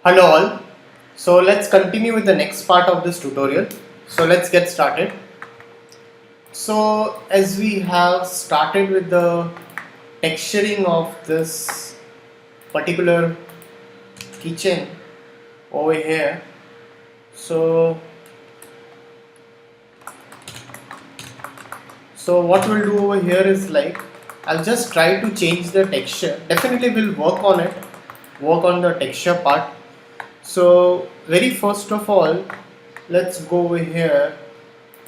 Hello all. So let's continue with the next part of this tutorial. So let's get started. So as we have started with the texturing of this particular kitchen over here. So what we'll do over here is I'll just try to change the texture. Definitely we'll work on it, work on the texture part. So very first of all, let's go over here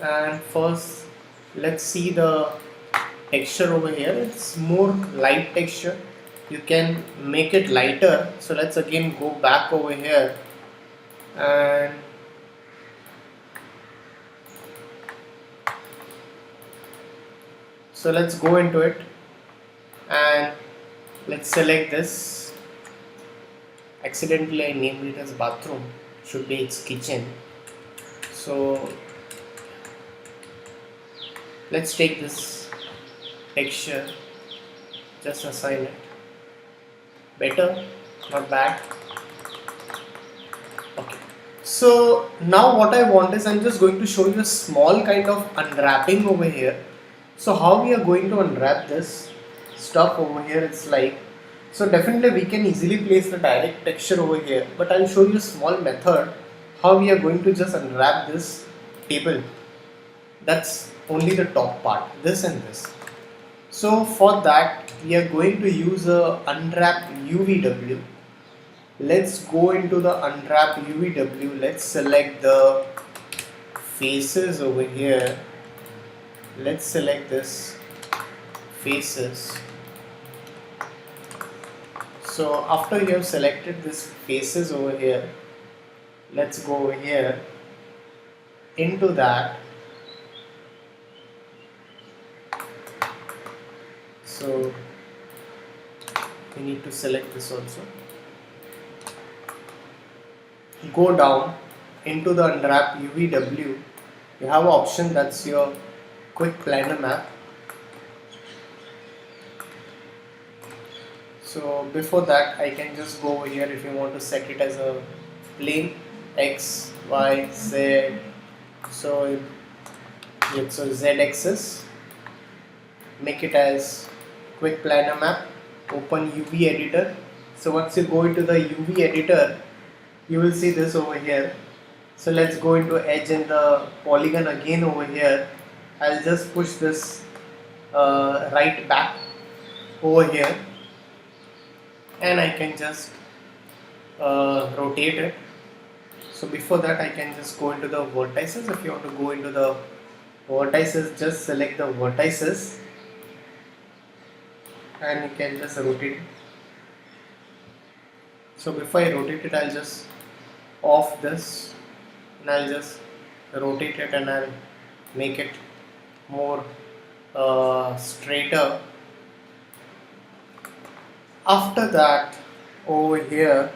and first let's see the texture over here. It's more light texture. You can make it lighter. So let's again go back over here and so let's go into it and let's select this. Accidentally I named it as bathroom, should be its kitchen. So let's take this texture, just assign it. Better, not bad. Okay. So now what I want is I'm just going to show you a small kind of unwrapping over here. So how we are going to unwrap this stuff over here, it's so definitely we can easily place the direct texture over here, but I'll show you a small method how we are going to just unwrap this table. That's only the top part, this and this. So for that we are going to use a unwrap UVW. Let's go into the unwrap UVW. Let's select the faces over here. Let's select this faces. So after you have selected this faces over here, let's go over here into that. So we need to select this also. Go down into the unwrap UVW. You have an option, that's your quick planar map. So before that I can just go over here if you want to set it as a plane X, Y, Z. So it's a Z axis. Make it as quick planar map. Open UV editor. So once you go into the UV editor, you will see this over here. So let's go into edge and the polygon again over here. I'll just push this right back over here and I can just rotate it. So before that I can just go into the vertices. If you want to go into the vertices, just select the vertices and you can just rotate it. So before I rotate it, I'll just off this and I'll just rotate it and I'll make it more straighter. After that, over here,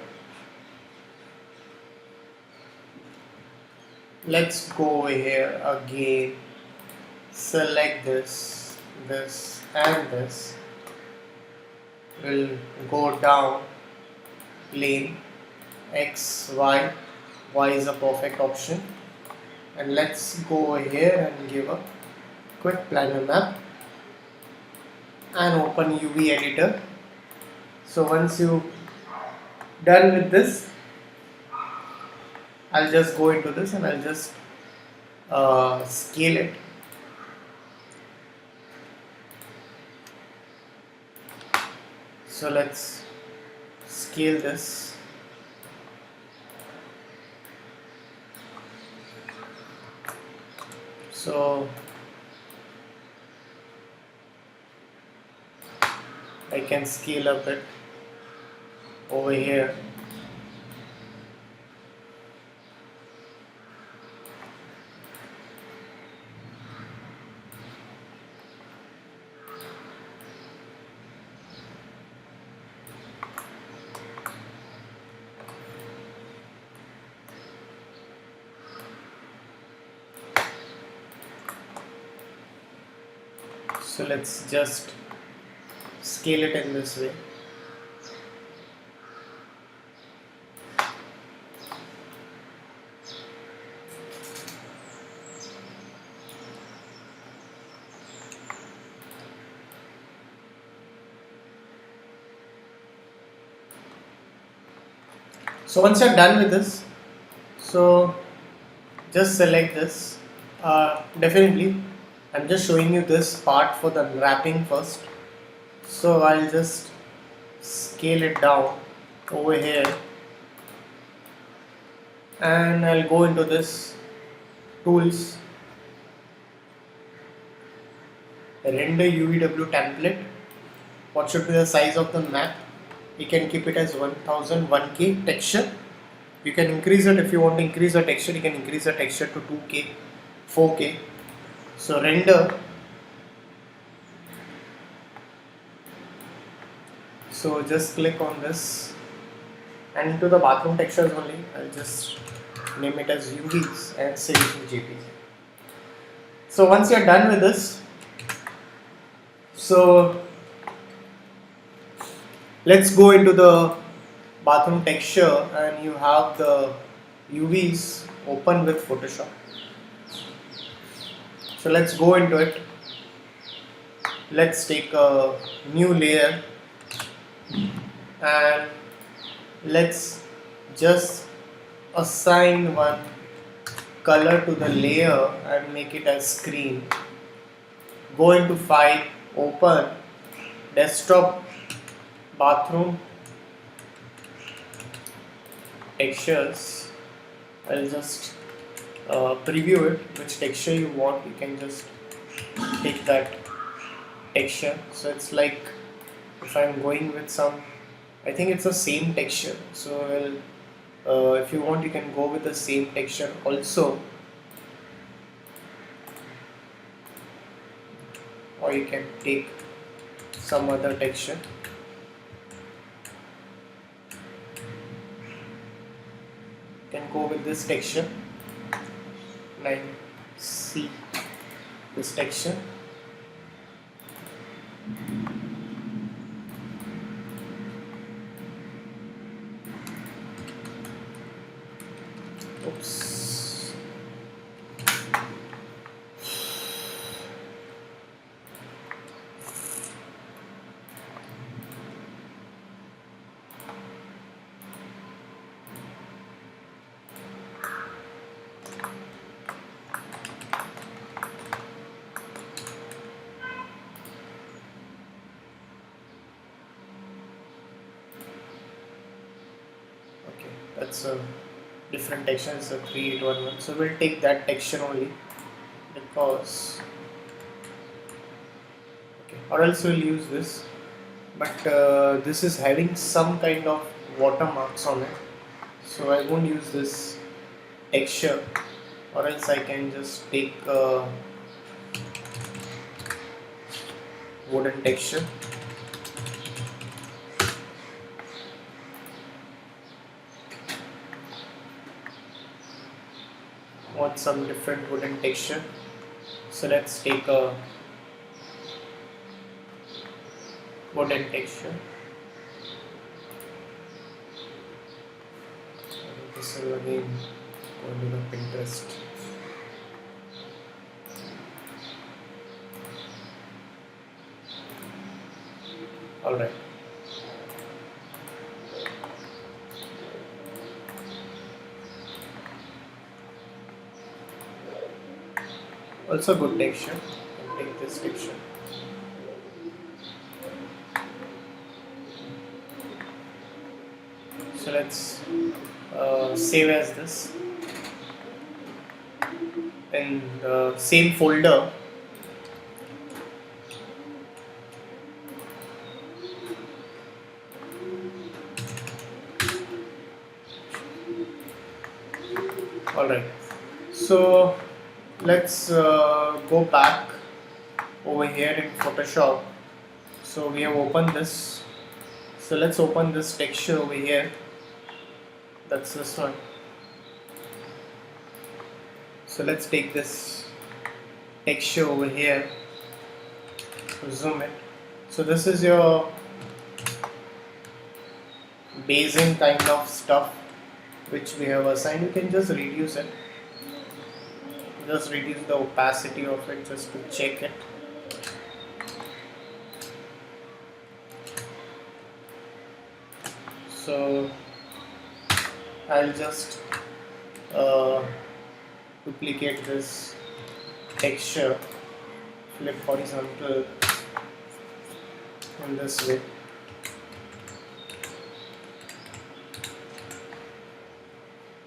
let's go over here again, select this, this and this. We'll go down plane X, Y. Y is a perfect option. And let's go over here and give a quick planar map and open UV editor. So once you done with this, I'll just go into this and I'll just scale it. So let's scale this. So I can scale up it over here. So let's just scale it in this way. So once you're done with this, so just select this. Definitely, I'm just showing you this part for the unwrapping first. So I'll just scale it down over here, and I'll go into this tools, render UVW template. What should be the size of the map? You can keep it as 1001K texture. You can increase it if you want to increase the texture. You can increase the texture to 2K, 4K. So render. So just click on this, and into the bathroom textures only, I'll just name it as UVs and save it in JPG. So once you're done with this, so let's go into the bathroom texture, and you have the UVs open with Photoshop. So let's go into it. Let's take a new layer and let's just assign one color to the layer and make it as screen. Go into file, open desktop bathroom textures. I'll just preview it, which texture you want. You can just take that texture. So it's like, if I'm going with some, I think it's the same texture. So if you want, you can go with the same texture also, or you can take some other texture. You can go with this texture, like see this texture. Oops. Okay, that's a different texture. It's a 3811. So we'll take that texture only, because okay, or else we'll use this. But this is having some kind of watermarks on it, so I won't use this texture, or else I can just take a wooden texture. Want some different wooden texture, so let's take a wooden texture. This will again go to the Pinterest. Alright. Also good texture. I'll take this texture. So let's save as this in the same folder. Alright, so let's go back over here in Photoshop. So we have opened this, so let's open this texture over here. That's this one. So let's take this texture over here, zoom it. So this is your basing kind of stuff which we have assigned. You can just reduce it, just reduce the opacity of it just to check it. So I'll just uh, duplicate this texture, flip horizontal in this way.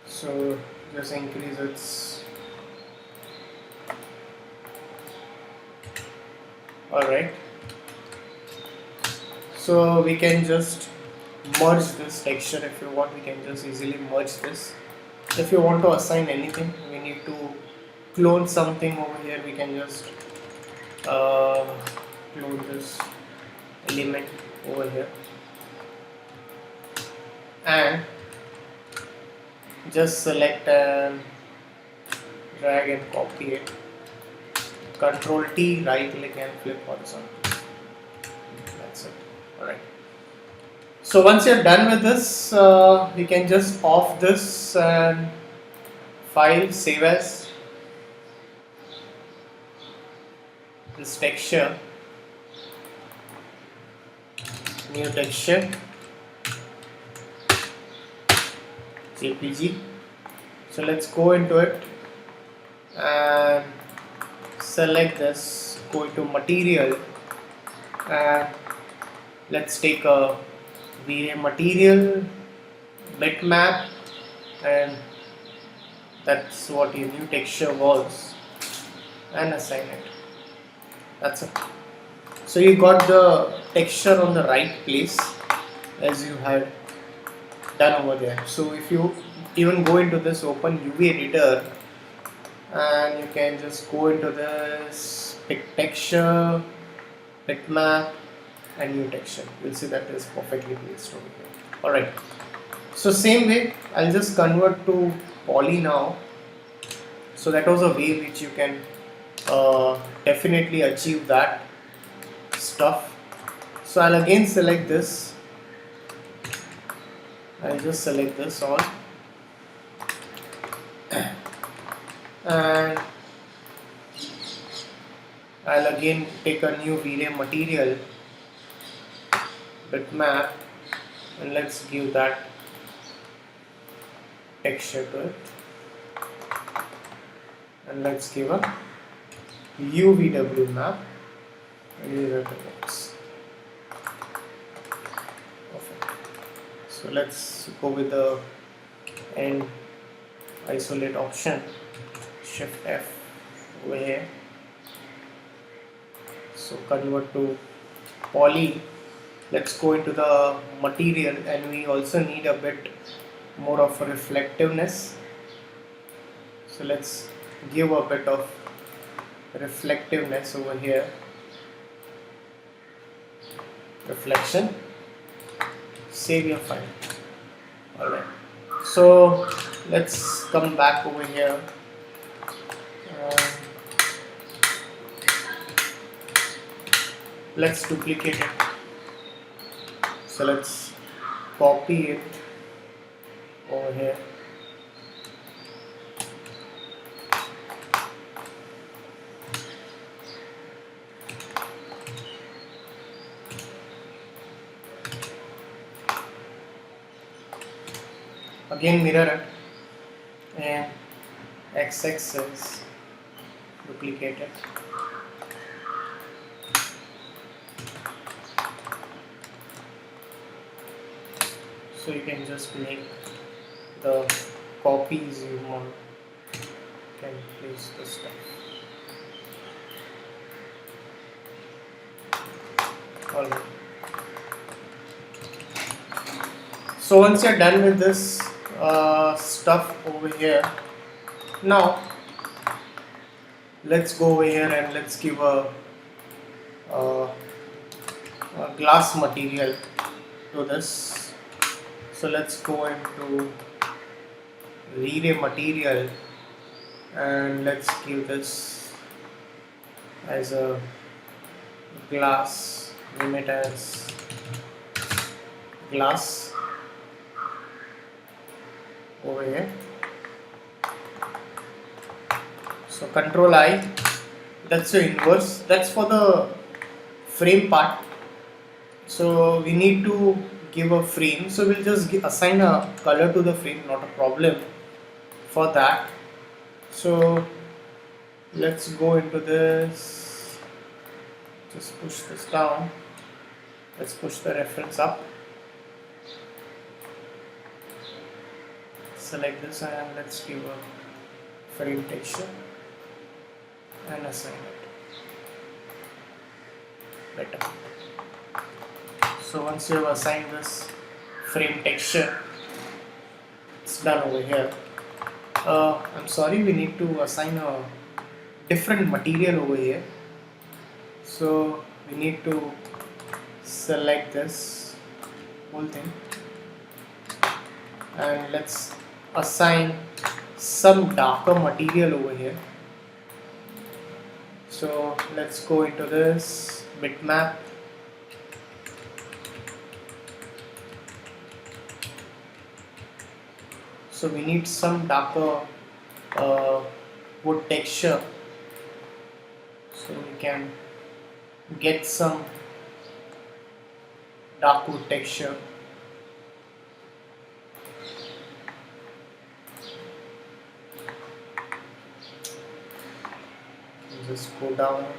So just increase its. Alright. So we can just merge this texture if you want. We can just easily merge this. If you want to assign anything, we need to clone something over here. We can just clone this element over here and just select and drag and copy it. Control T, right click and flip horizontal. That's it. Alright. So once you're done with this, you can just off this and file, save as this texture, new texture, JPG. So let's go into it and select this, go into material and let's take a V-Ray material bitmap, and that's what your new texture was, and assign it. That's it. So you got the texture on the right place as you had done over there. So if you even go into this open UV editor and you can just go into this, pick texture, bitmap and new texture. You'll see that is perfectly placed over here. Alright. So same way, I'll just convert to poly now. So that was a way which you can definitely achieve that stuff. So I'll again select this. I'll just select this all and I'll again take a new V-Ray material bitmap and let's give that texture to it, and let's give a UVW map and use it works. Perfect. So let's go with the end isolate option, shift F over here. So convert to poly. Let's go into the material and we also need a bit more of a reflectiveness. So let's give a bit of reflectiveness over here. Reflection. Save your file. Alright. So let's come back over here. Let's duplicate it. So let's copy it over here. Again mirror it and x-axis, duplicate it. So you can just make the copies you want, you can place the stuff. Alright. So once you're done with this stuff over here, now let's go over here and let's give a glass material to this. So let's go into V-Ray material and let's give this as a glass, name it as glass over here. So Control I, that's the inverse, that's for the frame part. So we need to give a frame. So we'll just assign a color to the frame, not a problem for that. So let's go into this, just push this down, let's push the reference up, select this and let's give a frame texture and assign it better. So once you have assigned this frame texture, it's done over here. I'm sorry, we need to assign a different material over here. So we need to select this whole thing and let's assign some darker material over here. So let's go into this bitmap. So we need some darker wood texture, so we can get some dark wood texture. Just go down and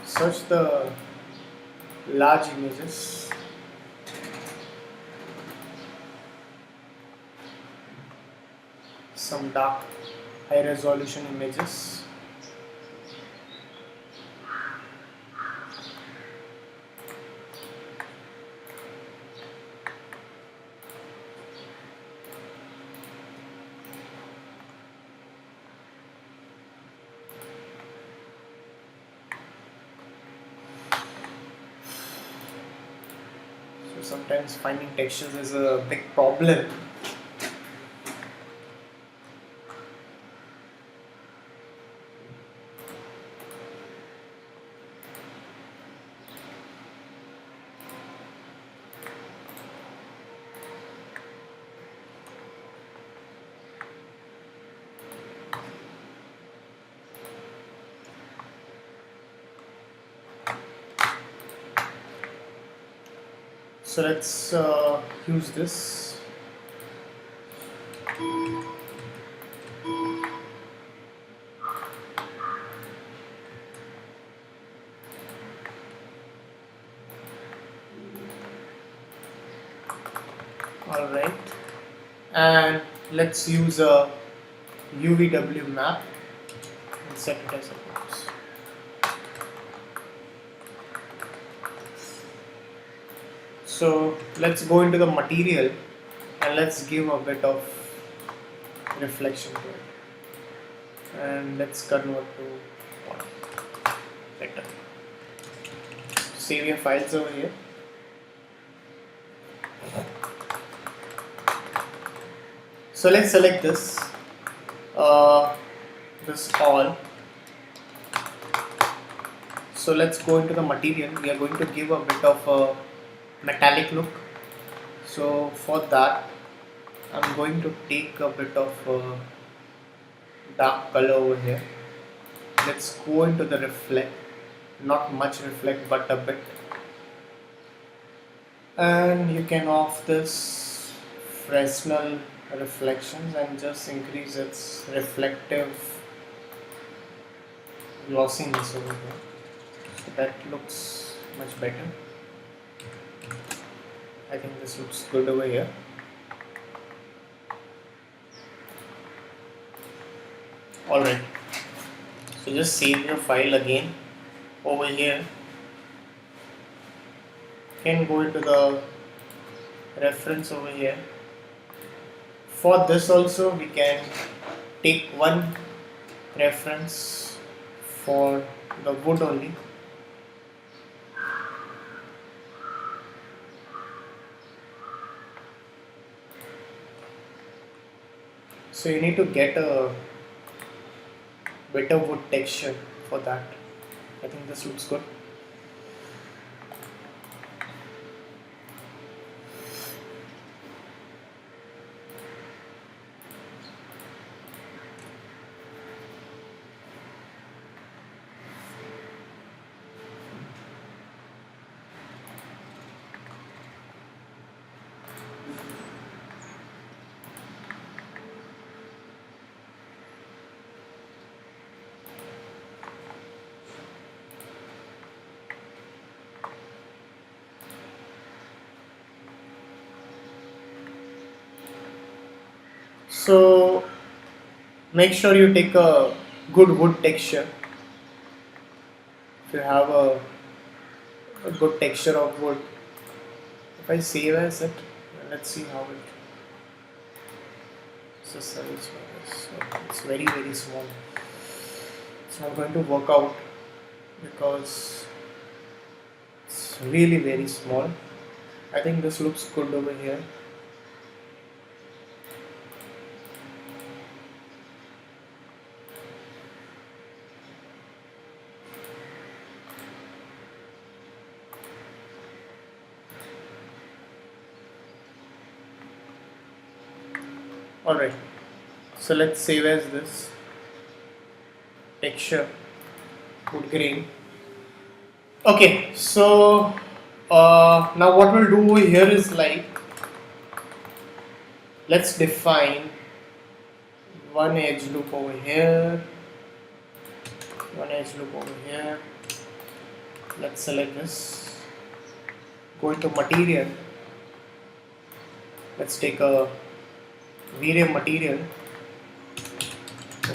search the large images. Some dark high resolution images. So sometimes finding textures is a big problem. So let's use this. Alright, and let's use a UVW map and set it as a box. So let's go into the material and let's give a bit of reflection to it, and let's convert to one. Better. Save your files over here. So let's select this all. So let's go into the material. We are going to give a bit of a metallic look. So for that I'm going to take a bit of dark color over here. Let's go into the reflect, not much reflect but a bit, and you can off this Fresnel reflections and just increase its reflective glossiness over here. So that looks much better. I think this looks good over here. Alright, so just save your file again over here. You can go into the reference over here. For this also we can take one reference for the wood only. So you need to get a better wood texture for that. I think this looks good. So make sure you take a good wood texture. If you have a good texture of wood, if I save as it, let's see how it. So it's very small. It's not going to work out because it's really very small. I think this looks good over here. Alright, so let's save as this texture wood grain. Okay, so now what we'll do over here is like, let's define one edge loop over here, one edge loop over here. Let's select this, go into material, let's take a VRAM material,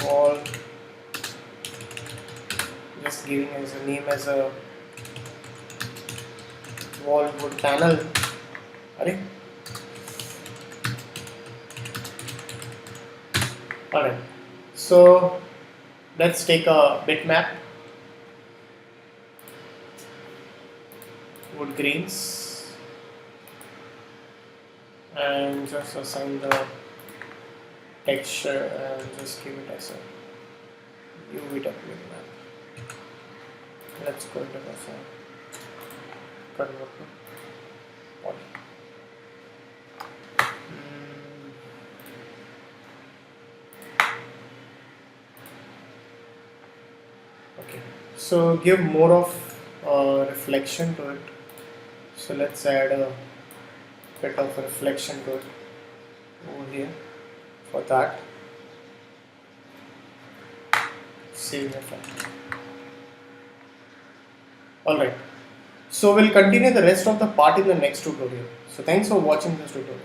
wall, just giving as a name as a wall wood panel. Alright, so let's take a bitmap, wood grains, and just assign the texture and just give it as a UV bitmap. Let's go into this convert to poly. Okay, so give more of reflection to it. So let's add a bit of reflection to it over here. For that, save effect. Alright, so we'll continue the rest of the part in the next tutorial. So thanks for watching this tutorial.